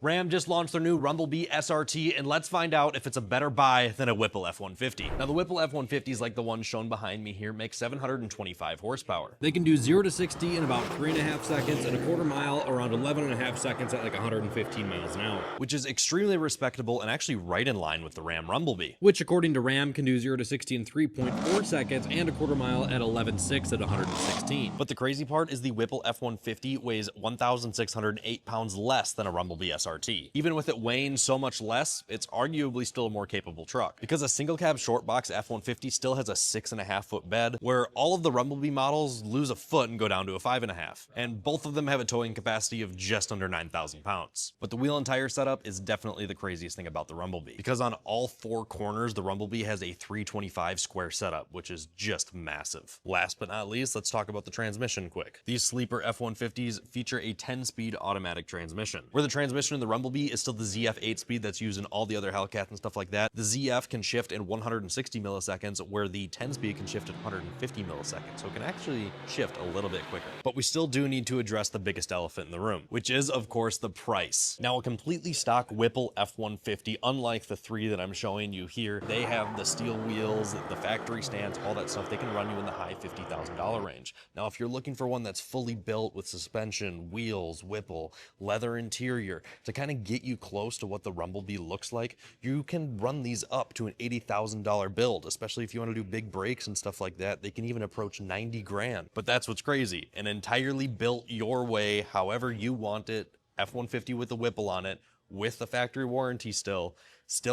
Ram just launched their new Rumblebee SRT, and let's find out if it's a better buy than a Whipple F-150. Now, the Whipple F-150s, like the one shown behind me here, make 725 horsepower. They can do 0 to 60 in about 3.5 seconds and a quarter mile around 11.5 seconds at like 115 miles an hour, which is extremely respectable and actually right in line with the Ram Rumblebee, which according to Ram can do 0 to 60 in 3.4 seconds and a quarter mile at 11.6 at 116. But the crazy part is the Whipple F-150 weighs 1,608 pounds less than a Rumblebee SRT. Even with it weighing so much less, it's arguably still a more capable truck, because a single cab short box F-150 still has a 6.5 foot bed, where all of the Rumblebee models lose a foot and go down to a 5.5, and both of them have a towing capacity of just under 9,000 pounds. But the wheel and tire setup is definitely the craziest thing about the Rumblebee, because on all four corners, the Rumblebee has a 325 square setup, which is just massive. Last but not least, let's talk about the transmission quick. These sleeper F-150s feature a 10-speed automatic transmission, where the transmission in the Rumblebee is still the ZF 8-speed that's used in all the other Hellcats and stuff like that. The ZF can shift in 160 milliseconds, where the 10-speed can shift at 150 milliseconds, so it can actually shift a little bit quicker. But we still do need to address the biggest elephant in the room, which is, of course, the price. Now, a completely stock Whipple F-150, unlike the three that I'm showing you here, they have the steel wheels, the factory stance, all that stuff. They can run you in the high $50,000 range. Now, if you're looking for one that's fully built with suspension, wheels, Whipple, leather interior, to kind of get you close to what the Rumblebee looks like, you can run these up to an $80,000 build, especially if you want to do big brakes and stuff like that. They can even approach 90 grand. But that's what's crazy. An entirely built your way, however you want it, F-150 with the Whipple on it, with the factory warranty still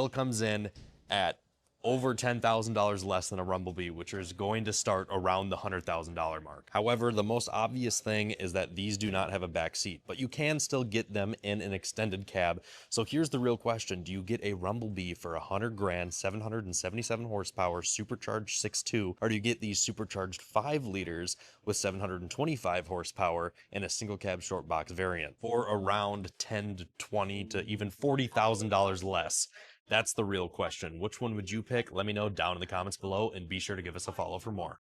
comes in at over $10,000 less than a Rumblebee, which is going to start around the $100,000 mark. However, the most obvious thing is that these do not have a back seat, but you can still get them in an extended cab. So here's the real question. Do you get a Rumblebee for 100 grand, 777 horsepower, supercharged 6.2, or do you get these supercharged 5 liters with 725 horsepower in a single cab short box variant for around 10 to 20 to even $40,000 less? That's the real question. Which one would you pick? Let me know down in the comments below, and be sure to give us a follow for more.